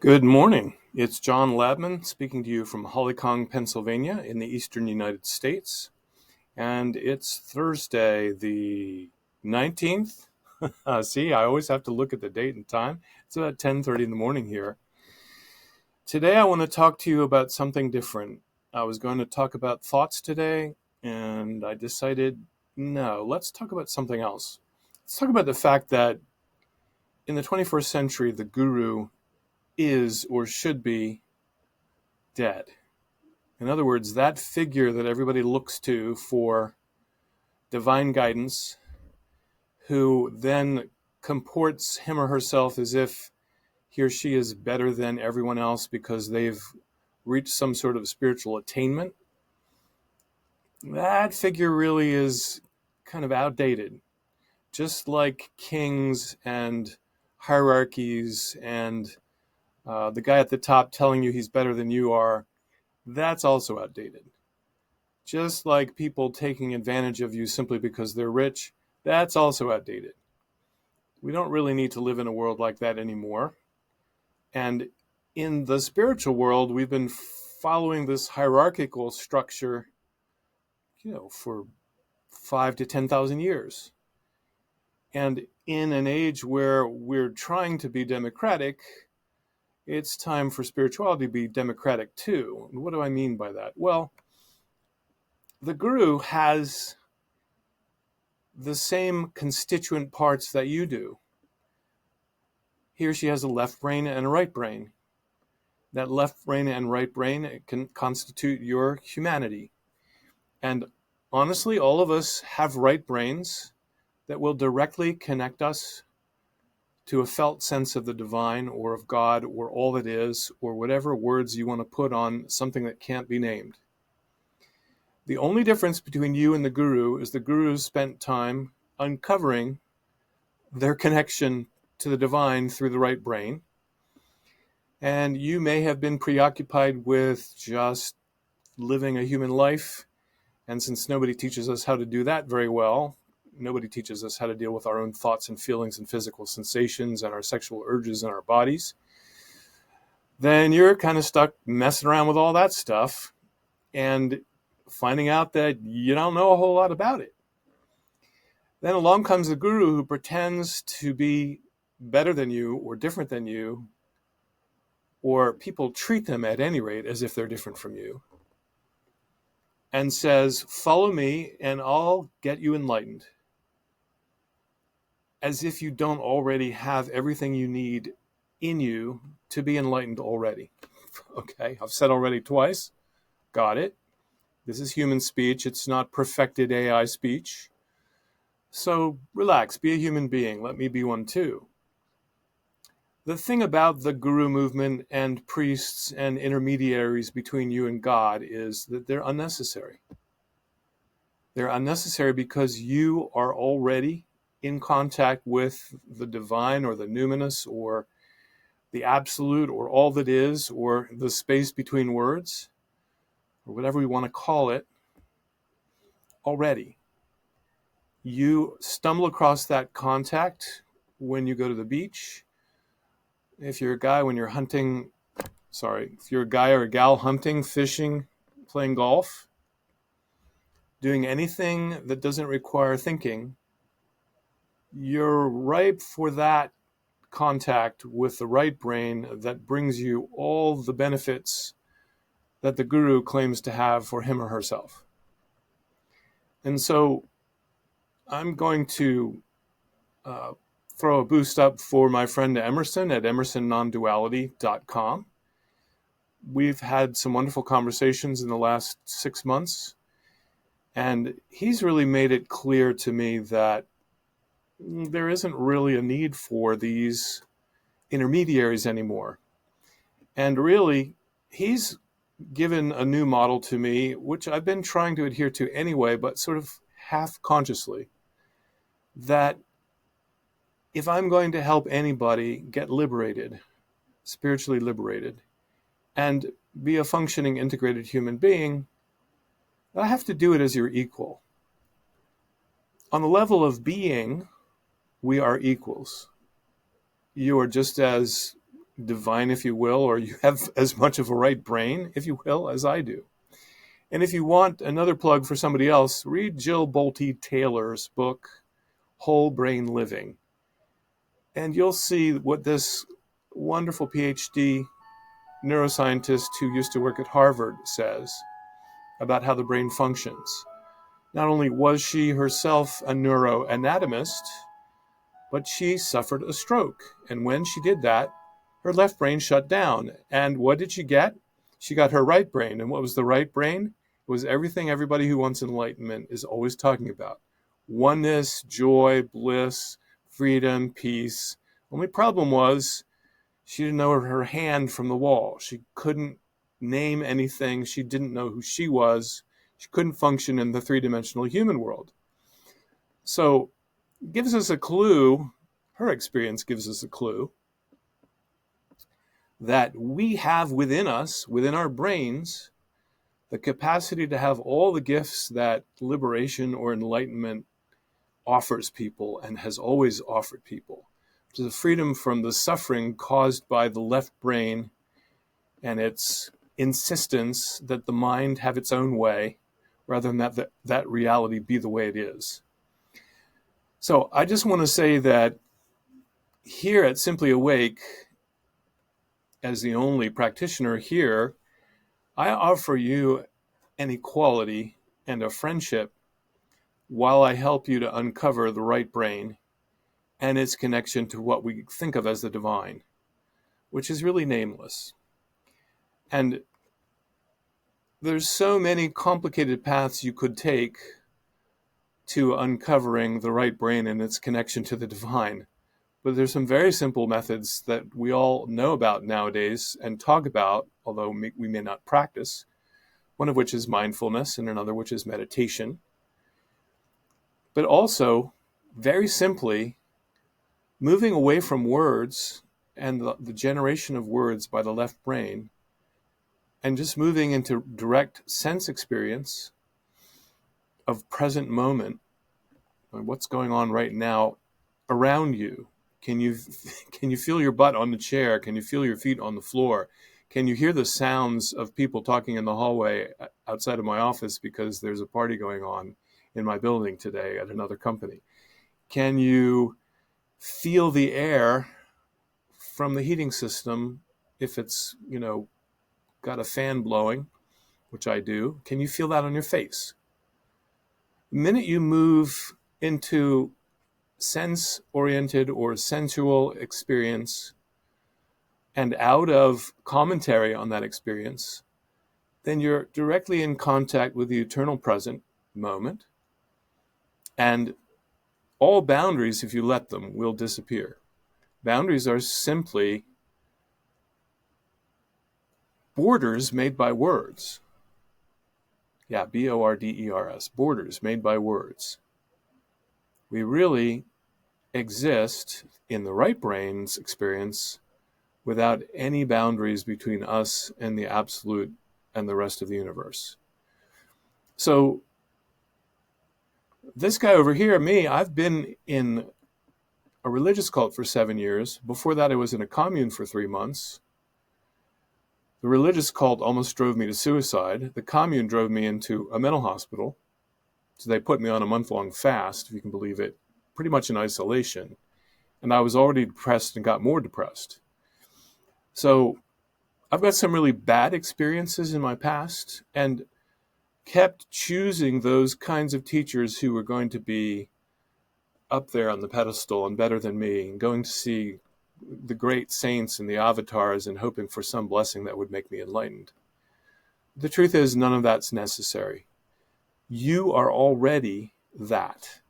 Good morning. It's John Labman speaking to you from Hollycong, Pennsylvania in the eastern United States. And it's Thursday, the 19th. See, I always have to look at the date and time. It's about 10:30 in the morning here. Today I want to talk to you about something different. I was going to talk about thoughts today, and I decided, no, let's talk about something else. Let's talk about the fact that in the 21st century, the guru is or should be dead. In other words, that figure that everybody looks to for divine guidance, who then comports him or herself as if he or she is better than everyone else because they've reached some sort of spiritual attainment, that figure really is kind of outdated. Just like kings and hierarchies and the guy at the top telling you he's better than you are, that's also outdated. Just like people taking advantage of you simply because they're rich, that's also outdated. We don't really need to live in a world like that anymore. And in the spiritual world, we've been following this hierarchical structure, for 5 to 10,000 years. And in an age where we're trying to be democratic, it's time for spirituality to be democratic too. And what do I mean by that? Well, the guru has the same constituent parts that you do. He or she has a left brain and a right brain. That left brain and right brain can constitute your humanity. And honestly, all of us have right brains that will directly connect us to a felt sense of the divine or of God or all that is, or whatever words you want to put on something that can't be named. The only difference between you and the guru is the guru spent time uncovering their connection to the divine through the right brain. And you may have been preoccupied with just living a human life. And since nobody teaches us how to do that very well, nobody teaches us how to deal with our own thoughts and feelings and physical sensations and our sexual urges in our bodies, then you're kind of stuck messing around with all that stuff and finding out that you don't know a whole lot about it. Then along comes the guru who pretends to be better than you or different than you, or people treat them at any rate as if they're different from you, and says, follow me and I'll get you enlightened. As if you don't already have everything you need in you to be enlightened already. Okay, I've said already twice. Got it. This is human speech. It's not perfected AI speech. So relax, be a human being. Let me be one too. The thing about the guru movement and priests and intermediaries between you and God is that they're unnecessary. They're unnecessary because you are already in contact with the divine or the numinous or the absolute or all that is or the space between words or whatever we want to call it already. You stumble across that contact when you go to the beach. If you're a guy when you're hunting, if you're a guy or a gal hunting, fishing, playing golf, doing anything that doesn't require thinking, you're ripe for that contact with the right brain that brings you all the benefits that the guru claims to have for him or herself. And so I'm going to throw a boost up for my friend Emerson at emersonnonduality.com. We've had some wonderful conversations in the last 6 months, and he's really made it clear to me that there isn't really a need for these intermediaries anymore. And really, he's given a new model to me, which I've been trying to adhere to anyway, but sort of half consciously, that if I'm going to help anybody get liberated, spiritually liberated, and be a functioning, integrated human being, I have to do it as your equal. On the level of being, we are equals. You are just as divine, if you will, or you have as much of a right brain, if you will, as I do. And if you want another plug for somebody else, read Jill Bolte Taylor's book, Whole Brain Living. And you'll see what this wonderful PhD neuroscientist who used to work at Harvard says about how the brain functions. Not only was she herself a neuroanatomist, but she suffered a stroke. And when she did that, her left brain shut down. And what did she get? She got her right brain. And what was the right brain? It was everything everybody who wants enlightenment is always talking about. Oneness, joy, bliss, freedom, peace. Only problem was she didn't know her hand from the wall. She couldn't name anything. She didn't know who she was. She couldn't function in the three-dimensional human world. So it gives us a clue, her experience gives us a clue, that we have within us, within our brains, the capacity to have all the gifts that liberation or enlightenment offers people and has always offered people, which is a freedom from the suffering caused by the left brain and its insistence that the mind have its own way rather than that reality be the way it is. So I just want to say that here at Simply Awake, as the only practitioner here, I offer you an equality and a friendship while I help you to uncover the right brain and its connection to what we think of as the divine, which is really nameless. And there's so many complicated paths you could take to uncovering the right brain and its connection to the divine. But there's some very simple methods that we all know about nowadays and talk about, although we may not practice, one of which is mindfulness and another which is meditation. But also, very simply, moving away from words and the generation of words by the left brain and just moving into direct sense experience of present moment, what's going on right now around you. Can you feel your butt on the chair? Can you feel your feet on the floor? Can you hear the sounds of people talking in the hallway outside of my office because there's a party going on in my building today at another company? Can you feel the air from the heating system if it's, got a fan blowing, which I do? Can you feel that on your face? The minute you move into sense-oriented or sensual experience and out of commentary on that experience, then you're directly in contact with the eternal present moment, and all boundaries, if you let them, will disappear. Boundaries are simply borders made by words. Yeah, borders, borders made by words. We really exist in the right brain's experience without any boundaries between us and the absolute and the rest of the universe. So this guy over here, me, I've been in a religious cult for 7 years. Before that, I was in a commune for 3 months. The religious cult almost drove me to suicide. The commune drove me into a mental hospital. So they put me on a month-long fast, if you can believe it, pretty much in isolation. And I was already depressed and got more depressed. So I've got some really bad experiences in my past and kept choosing those kinds of teachers who were going to be up there on the pedestal and better than me, and going to see the great saints and the avatars and hoping for some blessing that would make me enlightened. The truth is, none of that's necessary. You are already that.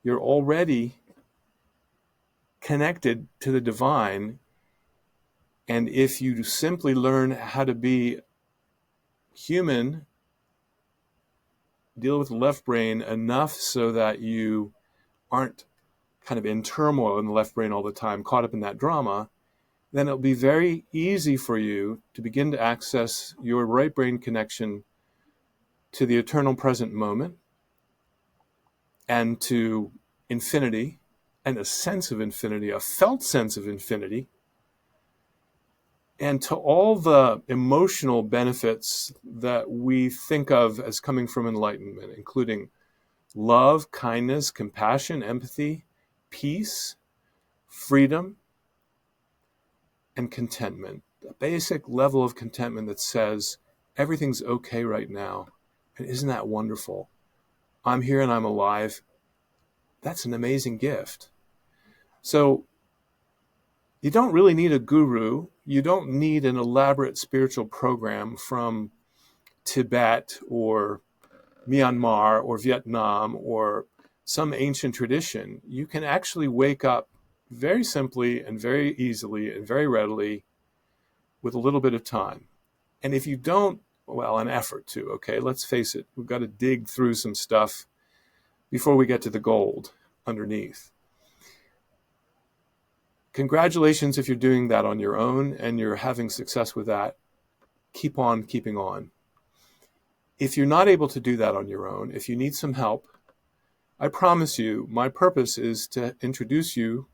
You're already connected to the divine. And if you simply learn how to be human, deal with the left brain enough so that you aren't kind of in turmoil in the left brain all the time, caught up in that drama, then it'll be very easy for you to begin to access your right brain connection to the eternal present moment and to infinity and a sense of infinity, a felt sense of infinity, And to all the emotional benefits that we think of as coming from enlightenment, including love, kindness, compassion, empathy, peace, freedom, and contentment. A basic level of contentment that says, everything's okay right now. And isn't that wonderful? I'm here and I'm alive. That's an amazing gift. So you don't really need a guru. You don't need an elaborate spiritual program from Tibet or Myanmar or Vietnam or some ancient tradition. You can actually wake up very simply and very easily and very readily with a little bit of time. And if you don't, well, an effort too, okay? Let's face it, we've got to dig through some stuff before we get to the gold underneath. Congratulations if you're doing that on your own and you're having success with that. Keep on keeping on. If you're not able to do that on your own, if you need some help, I promise you, my purpose is to introduce you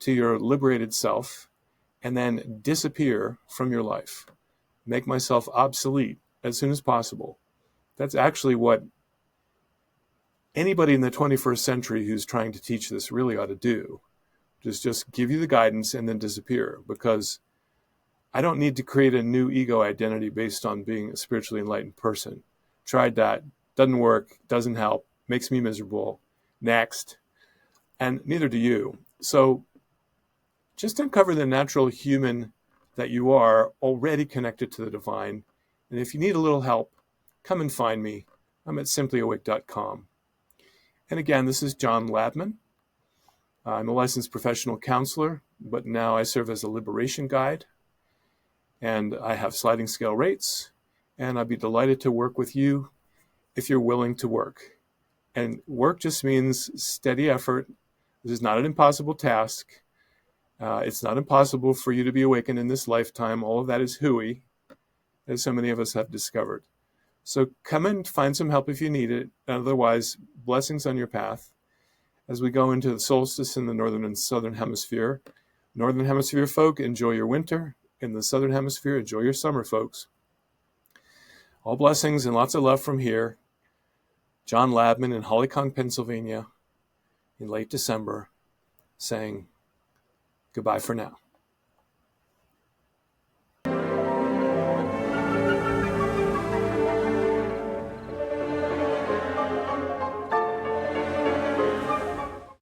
to your liberated self and then disappear from your life. Make myself obsolete as soon as possible. That's actually what anybody in the 21st century who's trying to teach this really ought to do. Just give you the guidance and then disappear, because I don't need to create a new ego identity based on being a spiritually enlightened person. Tried that, doesn't work, doesn't help, makes me miserable. Next. And neither do you. So just uncover the natural human that you are, already connected to the divine. And if you need a little help, come and find me. I'm at simplyawake.com. And again, this is John Labman. I'm a licensed professional counselor, but now I serve as a liberation guide. And I have sliding scale rates. And I'd be delighted to work with you if you're willing to work. And work just means steady effort. This is not an impossible task. It's not impossible for you to be awakened in this lifetime. All of that is hooey, as so many of us have discovered. So come and find some help if you need it. Otherwise, blessings on your path as we go into the solstice in the northern and southern hemisphere. Northern hemisphere folk, enjoy your winter. In the southern hemisphere, enjoy your summer, folks. All blessings and lots of love from here. John Labman in Hollycomb, Pennsylvania, in late December, saying goodbye for now.